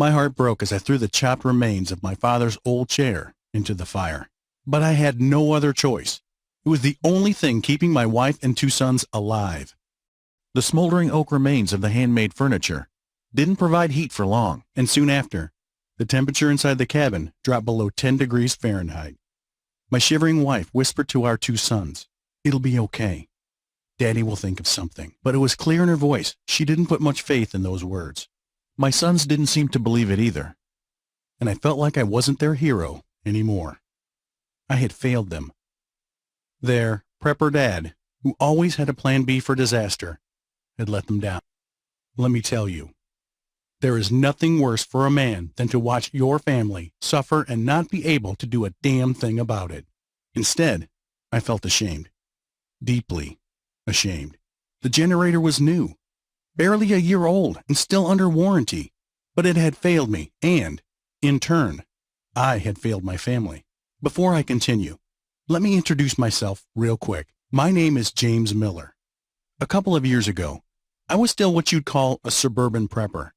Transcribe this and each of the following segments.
My heart broke as I threw the chopped remains of my father's old chair into the fire. But I had no other choice. It was the only thing keeping my wife and 2 sons alive. The smoldering oak remains of the handmade furniture didn't provide heat for long, and soon after, the temperature inside the cabin dropped below 10 degrees Fahrenheit. My shivering wife whispered to our 2 sons, "It'll be okay. Daddy will think of something." But it was clear in her voice she didn't put much faith in those words. My sons didn't seem to believe it either, and I felt like I wasn't their hero anymore. I had failed them. Their prepper dad, who always had a plan B for disaster, had let them down. Let me tell you, there is nothing worse for a man than to watch your family suffer and not be able to do a damn thing about it. Instead, I felt ashamed. Deeply ashamed. The generator was new, barely a year old and still under warranty, but it had failed me and, in turn, I had failed my family. Before I continue, let me introduce myself real quick. My name is James Miller. A couple of years ago, I was still what you'd call a suburban prepper,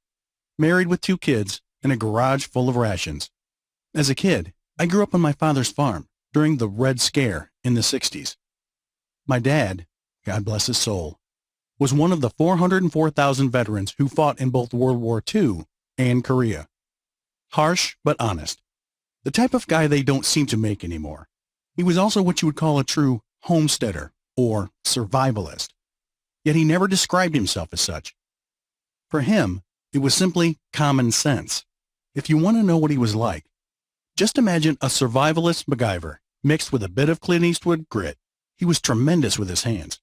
married with 2 kids and a garage full of rations. As a kid, I grew up on my father's farm during the Red Scare in the 60s. My dad, God bless his soul, was one of the 404,000 veterans who fought in both World War II and Korea. Harsh but honest. The type of guy they don't seem to make anymore. He was also what you would call a true homesteader or survivalist. Yet he never described himself as such. For him, it was simply common sense. If you want to know what he was like, just imagine a survivalist MacGyver mixed with a bit of Clint Eastwood grit. He was tremendous with his hands,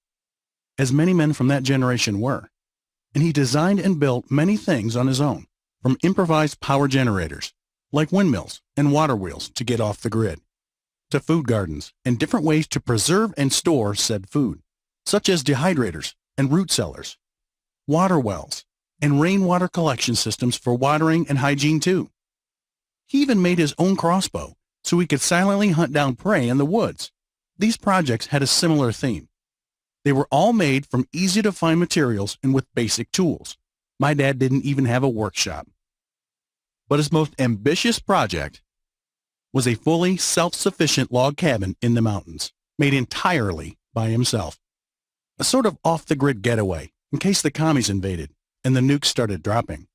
as many men from that generation were, and he designed and built many things on his own, from improvised power generators, like windmills and water wheels to get off the grid, to food gardens and different ways to preserve and store said food, such as dehydrators and root cellars, water wells, and rainwater collection systems for watering and hygiene too. He even made his own crossbow so he could silently hunt down prey in the woods. These projects had a similar theme. They were all made from easy-to-find materials and with basic tools. My dad didn't even have a workshop. But his most ambitious project was a fully self-sufficient log cabin in the mountains, made entirely by himself. A sort of off-the-grid getaway in case the commies invaded and the nukes started dropping.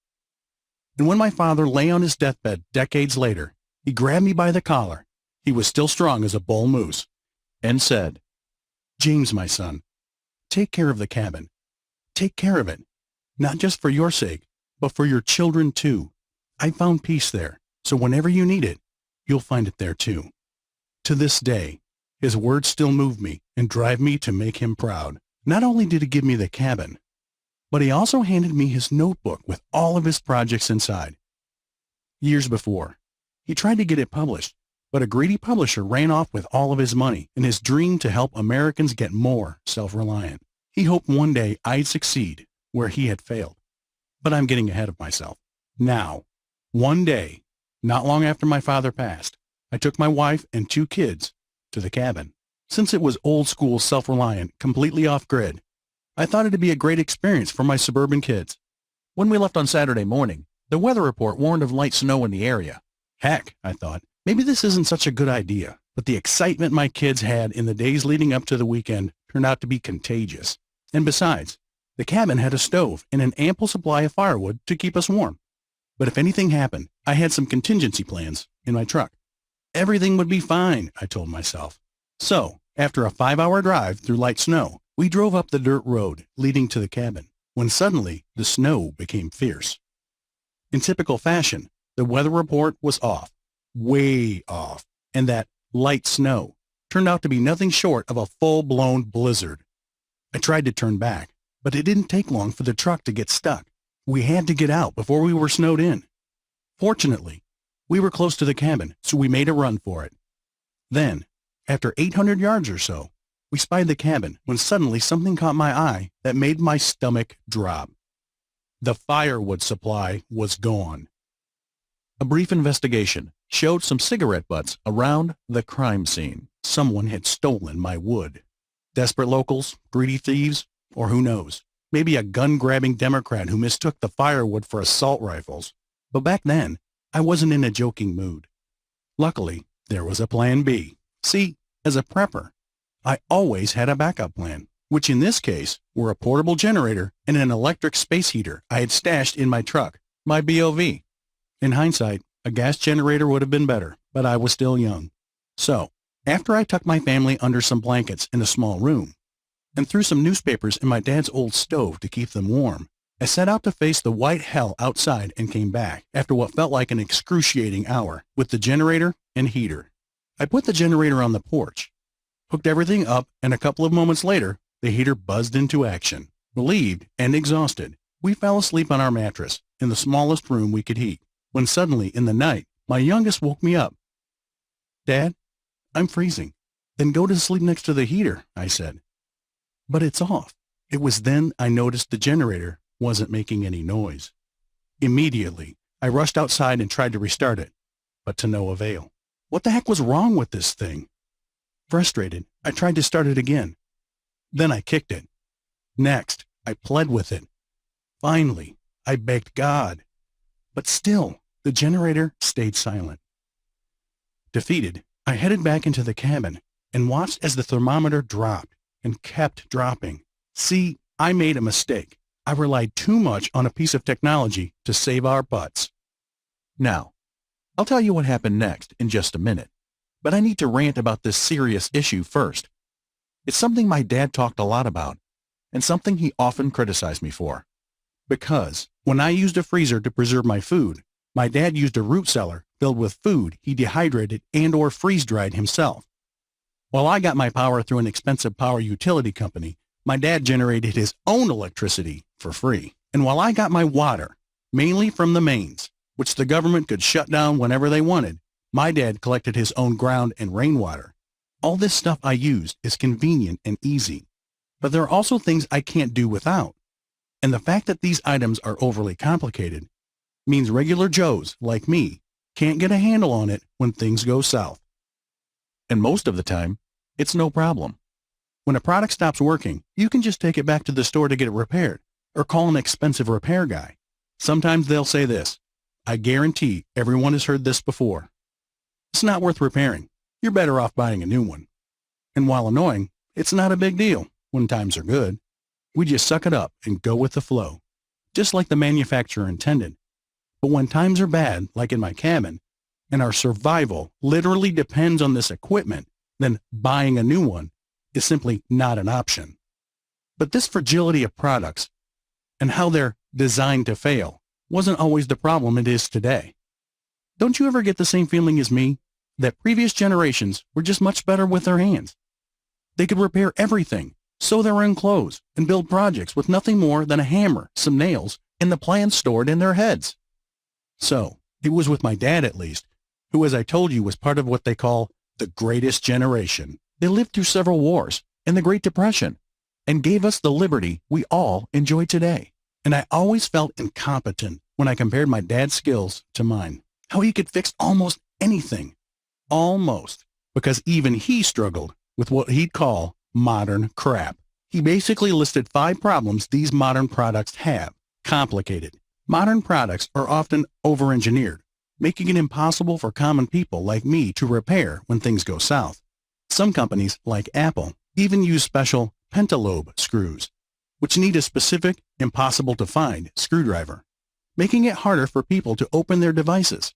And when my father lay on his deathbed decades later, he grabbed me by the collar, he was still strong as a bull moose, and said, "James, my son, take care of the cabin. Take care of it, not just for your sake, but for your children too. I found peace there, so whenever you need it, you'll find it there too." To this day, his words still move me and drive me to make him proud. Not only did he give me the cabin, but he also handed me his notebook with all of his projects inside. Years before, he tried to get it published, but a greedy publisher ran off with all of his money and his dream to help Americans get more self-reliant. He hoped one day I'd succeed where he had failed. But I'm getting ahead of myself. Now, one day, not long after my father passed, I took my wife and 2 kids to the cabin. Since it was old-school, self-reliant, completely off-grid, I thought it'd be a great experience for my suburban kids. When we left on Saturday morning, the weather report warned of light snow in the area. Heck, I thought, maybe this isn't such a good idea. But the excitement my kids had in the days leading up to the weekend turned out to be contagious. And besides, the cabin had a stove and an ample supply of firewood to keep us warm. But if anything happened, I had some contingency plans in my truck. Everything would be fine, I told myself. So, after a 5-hour drive through light snow, we drove up the dirt road leading to the cabin, when suddenly the snow became fierce. In typical fashion, the weather report was off, way off, and that light snow turned out to be nothing short of a full-blown blizzard. I tried to turn back, but it didn't take long for the truck to get stuck. We had to get out before we were snowed in. Fortunately, we were close to the cabin, so we made a run for it. Then, after 800 yards or so, we spied the cabin when suddenly something caught my eye that made my stomach drop. The firewood supply was gone. A brief investigation showed some cigarette butts around the crime scene. Someone had stolen my wood. Desperate locals, greedy thieves, or who knows, maybe a gun-grabbing Democrat who mistook the firewood for assault rifles. But back then, I wasn't in a joking mood. Luckily, there was a plan B. See, as a prepper, I always had a backup plan, which in this case were a portable generator and an electric space heater I had stashed in my truck, my BOV. In hindsight, a gas generator would have been better, but I was still young. So, after I tucked my family under some blankets in a small room, and threw some newspapers in my dad's old stove to keep them warm, I set out to face the white hell outside and came back, after what felt like an excruciating hour, with the generator and heater. I put the generator on the porch, hooked everything up, and a couple of moments later, the heater buzzed into action. Relieved and exhausted, we fell asleep on our mattress in the smallest room we could heat, when suddenly, in the night, my youngest woke me up. "Dad, I'm freezing." "Then go to sleep next to the heater," I said. "But it's off." It was then I noticed the generator wasn't making any noise. Immediately, I rushed outside and tried to restart it, but to no avail. What the heck was wrong with this thing? Frustrated, I tried to start it again. Then I kicked it. Next, I pled with it. Finally, I begged God. But still, the generator stayed silent. Defeated, I headed back into the cabin and watched as the thermometer dropped and kept dropping. See, I made a mistake. I relied too much on a piece of technology to save our butts. Now, I'll tell you what happened next in just a minute, but I need to rant about this serious issue first. It's something my dad talked a lot about, and something he often criticized me for. Because when I used a freezer to preserve my food, my dad used a root cellar filled with food he dehydrated and/or freeze-dried himself. While I got my power through an expensive power utility company, my dad generated his own electricity for free. And while I got my water, mainly from the mains, which the government could shut down whenever they wanted, my dad collected his own ground and rainwater. All this stuff I used is convenient and easy. But there are also things I can't do without. And the fact that these items are overly complicated means regular Joes, like me, can't get a handle on it when things go south. And most of the time, it's no problem. When a product stops working, you can just take it back to the store to get it repaired, or call an expensive repair guy. Sometimes they'll say this: "I guarantee everyone has heard this before. It's not worth repairing. You're better off buying a new one." And while annoying, it's not a big deal when times are good. We just suck it up and go with the flow, just like the manufacturer intended. But when times are bad, like in my cabin, and our survival literally depends on this equipment, then buying a new one is simply not an option. But this fragility of products and how they're designed to fail wasn't always the problem it is today. Don't you ever get the same feeling as me, that previous generations were just much better with their hands? They could repair everything, sew their own clothes, and build projects with nothing more than a hammer, some nails, and the plans stored in their heads. So, it was with my dad at least, who, as I told you, was part of what they call the greatest generation. They lived through several wars and the Great Depression and gave us the liberty we all enjoy today. And I always felt incompetent when I compared my dad's skills to mine. How he could fix almost anything. Almost. Because even he struggled with what he'd call modern crap. He basically listed 5 problems these modern products have. Complicated. Modern products are often over-engineered, making it impossible for common people like me to repair when things go south. Some companies, like Apple, even use special pentalobe screws, which need a specific, impossible-to-find screwdriver, making it harder for people to open their devices.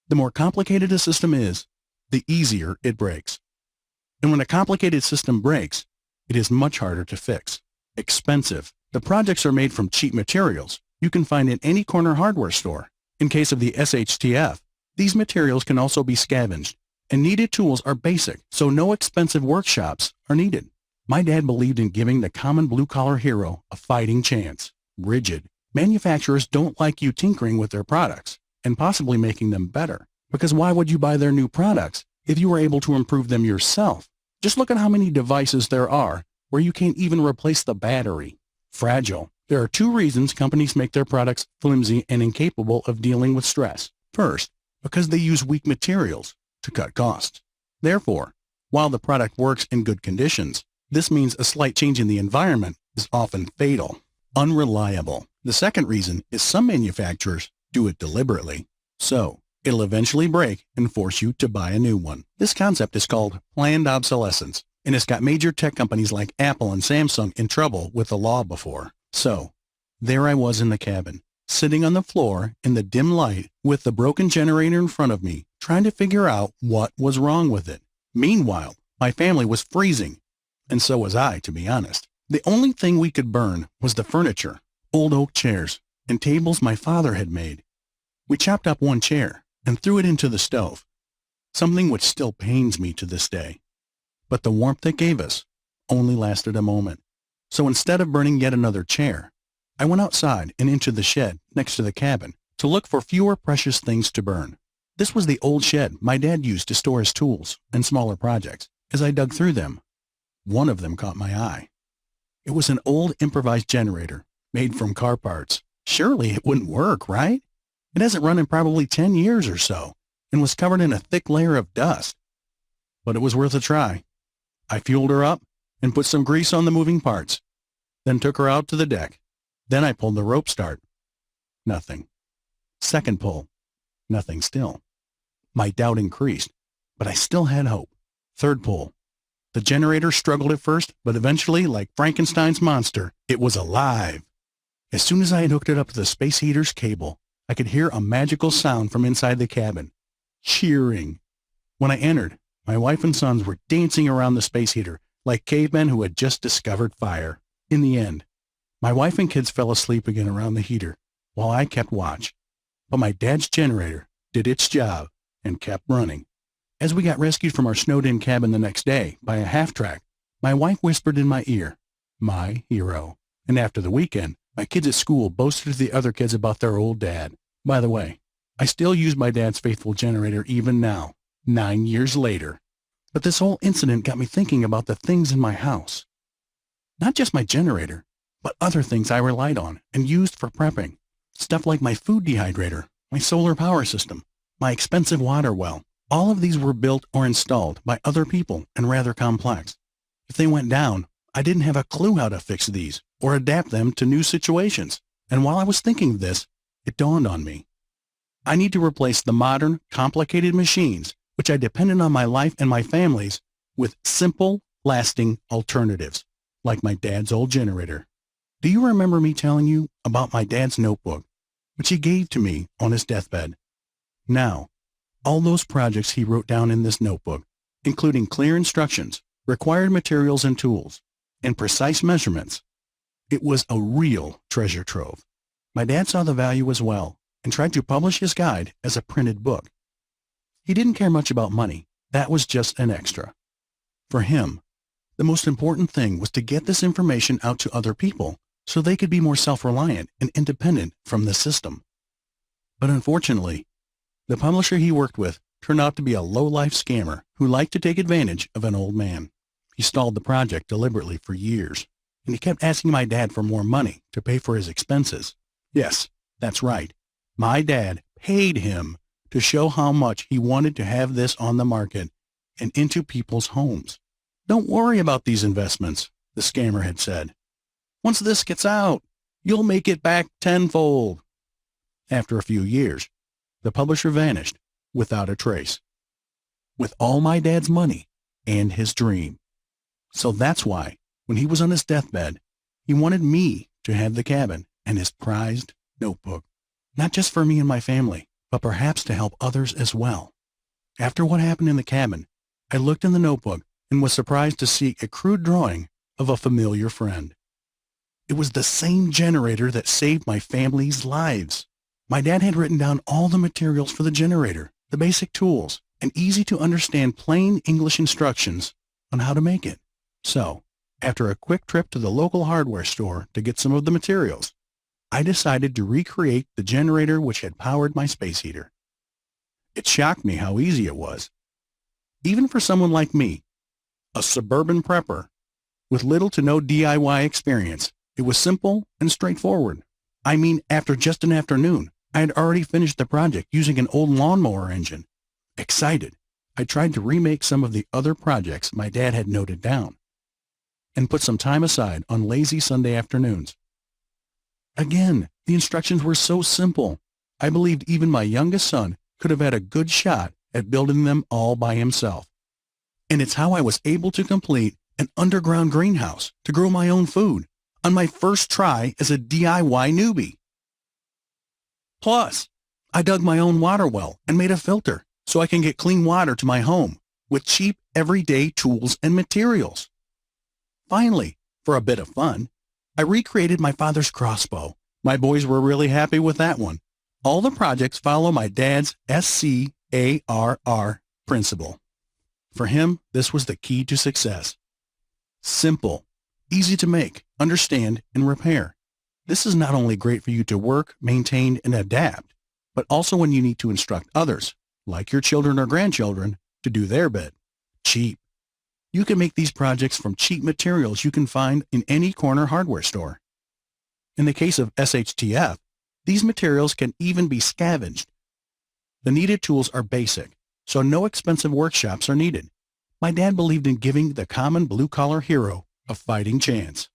The more complicated a system is, the easier it breaks. And when a complicated system breaks, it is much harder to fix. Expensive. The projects are made from cheap materials you can find in any corner hardware store. In case of the SHTF, these materials can also be scavenged, and needed tools are basic, so no expensive workshops are needed. My dad believed in giving the common blue-collar hero a fighting chance. Rigid. Manufacturers don't like you tinkering with their products and possibly making them better, because why would you buy their new products if you were able to improve them yourself? Just look at how many devices there are where you can't even replace the battery. Fragile. There are 2 reasons companies make their products flimsy and incapable of dealing with stress. First, because they use weak materials to cut costs. Therefore, while the product works in good conditions, this means a slight change in the environment is often fatal. Unreliable. The second reason is some manufacturers do it deliberately. So, it'll eventually break and force you to buy a new one. This concept is called planned obsolescence, and it's got major tech companies like Apple and Samsung in trouble with the law before. So, there I was in the cabin, sitting on the floor in the dim light with the broken generator in front of me, trying to figure out what was wrong with it. Meanwhile, my family was freezing, and so was I, to be honest. The only thing we could burn was the furniture, old oak chairs, and tables my father had made. We chopped up one chair and threw it into the stove, something which still pains me to this day. But the warmth it gave us only lasted a moment. So instead of burning yet another chair, I went outside and into the shed next to the cabin to look for fewer precious things to burn. This was the old shed my dad used to store his tools and smaller projects. As I dug through them, one of them caught my eye. It was an old improvised generator made from car parts. Surely it wouldn't work, right? It hasn't run in probably 10 years or so and was covered in a thick layer of dust. But it was worth a try. I fueled her up and put some grease on the moving parts, then took her out to the deck. Then I pulled the rope start. Nothing. Second pull. Nothing still. My doubt increased, but I still had hope. Third pull. The generator struggled at first, but eventually, like Frankenstein's monster, it was alive. As soon as I had hooked it up to the space heater's cable, I could hear a magical sound from inside the cabin. Cheering. When I entered, my wife and sons were dancing around the space heater like cavemen who had just discovered fire. In the end, my wife and kids fell asleep again around the heater while I kept watch. But my dad's generator did its job and kept running. As we got rescued from our snowed-in cabin the next day by a half-track, my wife whispered in my ear, "My hero." And after the weekend, my kids at school boasted to the other kids about their old dad. By the way, I still use my dad's faithful generator even now, 9 years later. But this whole incident got me thinking about the things in my house. Not just my generator, but other things I relied on and used for prepping. Stuff like my food dehydrator, my solar power system, my expensive water well. All of these were built or installed by other people and rather complex. If they went down, I didn't have a clue how to fix these or adapt them to new situations. And while I was thinking of this, it dawned on me. I need to replace the modern, complicated machines, which I depended on my life and my family's, with simple, lasting alternatives, like my dad's old generator. Do you remember me telling you about my dad's notebook, which he gave to me on his deathbed? Now, all those projects he wrote down in this notebook, including clear instructions, required materials and tools, and precise measurements, it was a real treasure trove. My dad saw the value as well and tried to publish his guide as a printed book. He didn't care much about money. That was just an extra. For him, the most important thing was to get this information out to other people so they could be more self-reliant and independent from the system. But unfortunately, the publisher he worked with turned out to be a low-life scammer who liked to take advantage of an old man. He stalled the project deliberately for years, and he kept asking my dad for more money to pay for his expenses. Yes, that's right. My dad paid him to show how much he wanted to have this on the market and into people's homes. "Don't worry about these investments," the scammer had said. "Once this gets out, you'll make it back tenfold." After a few years, the publisher vanished without a trace, with all my dad's money and his dream. So that's why, when he was on his deathbed, he wanted me to have the cabin and his prized notebook, not just for me and my family, but perhaps to help others as well. After what happened in the cabin, I looked in the notebook and was surprised to see a crude drawing of a familiar friend. It was the same generator that saved my family's lives. My dad had written down all the materials for the generator, the basic tools, and easy-to-understand plain English instructions on how to make it. So, after a quick trip to the local hardware store to get some of the materials, I decided to recreate the generator which had powered my space heater. It shocked me how easy it was. Even for someone like me, a suburban prepper with little to no DIY experience, it was simple and straightforward. I mean, after just an afternoon, I had already finished the project using an old lawnmower engine. Excited, I tried to remake some of the other projects my dad had noted down and put some time aside on lazy Sunday afternoons. Again, the instructions were so simple, I believed even my youngest son could have had a good shot at building them all by himself. And it's how I was able to complete an underground greenhouse to grow my own food on my first try as a DIY newbie. Plus, I dug my own water well and made a filter so I can get clean water to my home with cheap, everyday tools and materials. Finally, for a bit of fun, I recreated my father's crossbow. My boys were really happy with that one. All the projects follow my dad's SCARR principle. For him, this was the key to success. Simple, easy to make, understand, and repair. This is not only great for you to work, maintain, and adapt, but also when you need to instruct others, like your children or grandchildren, to do their bit. Cheap. You can make these projects from cheap materials you can find in any corner hardware store. In the case of SHTF, these materials can even be scavenged. The needed tools are basic, so no expensive workshops are needed. My dad believed in giving the common blue-collar hero a fighting chance.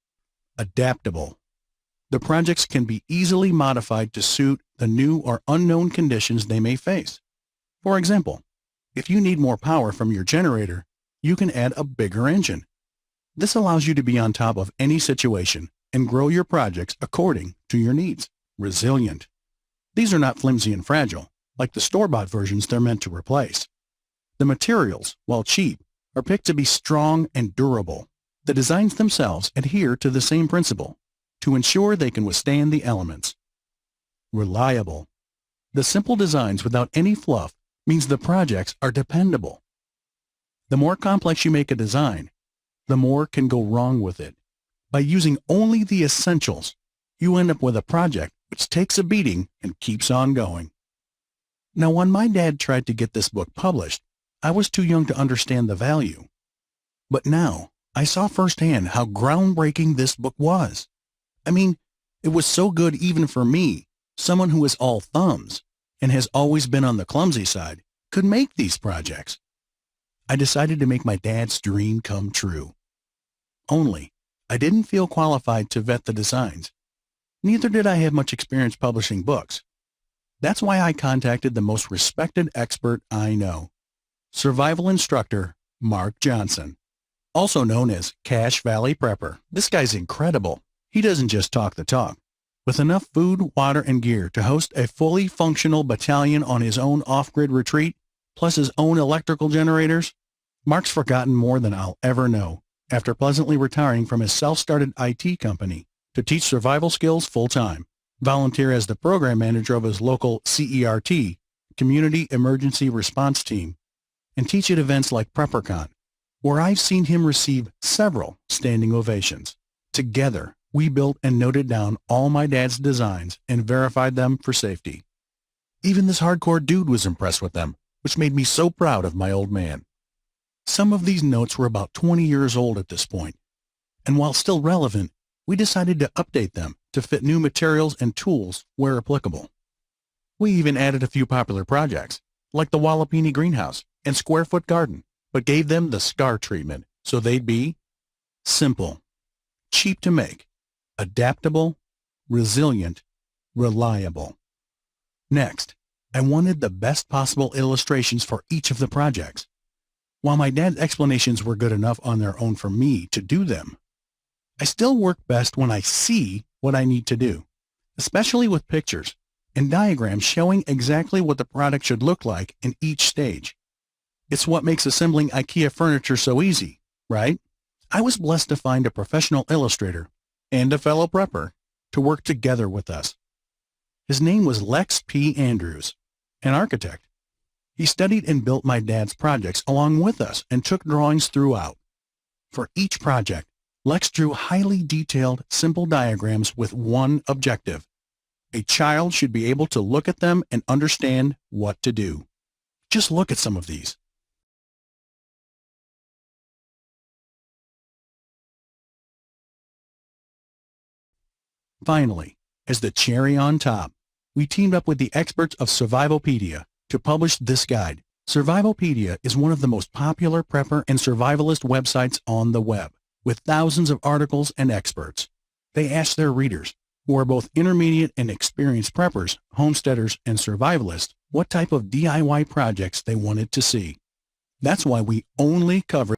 Adaptable. The projects can be easily modified to suit the new or unknown conditions they may face. For example, if you need more power from your generator, you can add a bigger engine. This allows you to be on top of any situation and grow your projects according to your needs. Resilient. These are not flimsy and fragile, like the store-bought versions they're meant to replace. The materials, while cheap, are picked to be strong and durable. The designs themselves adhere to the same principle, to ensure they can withstand the elements. Reliable. The simple designs without any fluff means the projects are dependable. The more complex you make a design, the more can go wrong with it. By using only the essentials, you end up with a project which takes a beating and keeps on going. Now, when my dad tried to get this book published, I was too young to understand the value. But now, I saw firsthand how groundbreaking this book was. I mean, it was so good even for me, someone who is all thumbs and has always been on the clumsy side, could make these projects. I decided to make my dad's dream come true. Only, I didn't feel qualified to vet the designs. Neither did I have much experience publishing books. That's why I contacted the most respected expert I know, survival instructor Mark Johnson, also known as Cache Valley Prepper. This guy's incredible. He doesn't just talk the talk. With enough food, water, and gear to host a fully functional battalion on his own off-grid retreat, plus his own electrical generators, Mark's forgotten more than I'll ever know after pleasantly retiring from his self-started IT company to teach survival skills full-time, volunteer as the program manager of his local CERT, Community Emergency Response Team, and teach at events like PrepperCon, where I've seen him receive several standing ovations. Together, we built and noted down all my dad's designs and verified them for safety. Even this hardcore dude was impressed with them, which made me so proud of my old man. Some of these notes were about 20 years old at this point, and while still relevant, we decided to update them to fit new materials and tools where applicable. We even added a few popular projects, like the Wallapini Greenhouse and Square Foot Garden, but gave them the SCAR treatment so they'd be simple, cheap to make, adaptable, resilient, reliable. Next, I wanted the best possible illustrations for each of the projects. While my dad's explanations were good enough on their own for me to do them, I still work best when I see what I need to do, especially with pictures and diagrams showing exactly what the product should look like in each stage. It's what makes assembling IKEA furniture so easy, right? I was blessed to find a professional illustrator and a fellow prepper to work together with us. His name was Lex P. Andrews, an architect. He studied and built my dad's projects along with us and took drawings throughout. For each project, Lex drew highly detailed, simple diagrams with one objective. A child should be able to look at them and understand what to do. Just look at some of these. Finally, as the cherry on top, we teamed up with the experts of Survivalpedia to publish this guide. Survivalpedia is one of the most popular prepper and survivalist websites on the web, with thousands of articles and experts. They ask their readers, who are both intermediate and experienced preppers, homesteaders, and survivalists what type of DIY projects they wanted to see. That's why we only cover